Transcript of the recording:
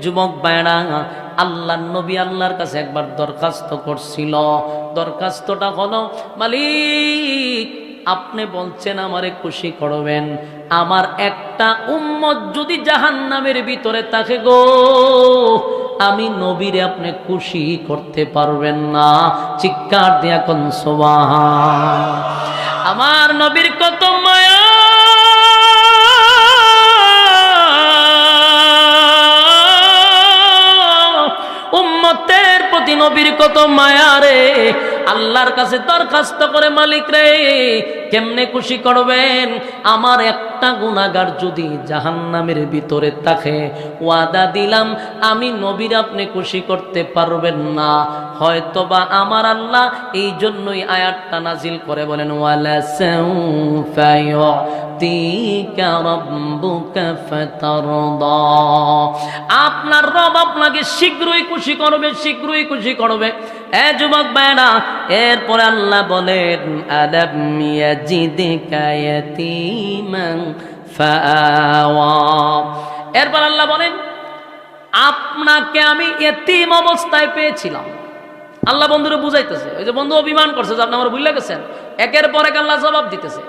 যুবক ভাইরা, আল্লাহর নবী আল্লাহর কাছে একবার দরখাস্ত করছিল। দরখাস্তটা হলো, মালিক আপনি বলছেন আমারে খুশি করবেন, আমার একটা উম্মত যদি জাহান্নামের ভিতরে থাকে গো, আমি নবীরে আপনি খুশি করতে পারবেন না। চিৎকার দিয়া কোন সুবহান। আমার নবীর কত মায়া, উম্মতের প্রতি নবীর কত মায়া রে। আল্লাহর কাছে দরখাস্ত করে, মালিক রে কেমনে খুশি করবেন, আমার একটা গুনাহগার যদি জাহান্নামের ভিতরে থাকে, ওয়াদা দিলাম আমি নবীর আপনি খুশি করতে পারবেন না। হয়তোবা আমার আল্লাহ এই জন্যই আয়াতটা নাজিল করে বলেন, ওয়ালা সাউফা ইউতিকা রাব্বুকা ফাতারদা, আপনার রব আপনাকে শীঘ্রই খুশি করবে, শীঘ্রই খুশি করবে। এ যুবক ভাইরা, এরপরে আল্লাহ বলেন, আলাম ইয়াজিদকা ইয়াতীমান ফাআওয়া। এরপর আল্লাহ বলেন, আপনাকে আমি এতিম অবস্থায় পেয়েছিলাম। আল্লাহ বন্ধুরে বুঝাইতেছে, ওই যে বন্ধু অভিমান করছে যে আপনি আমার ভুলে গেছেন, একের পর এক আল্লাহ জবাব দিতেছে।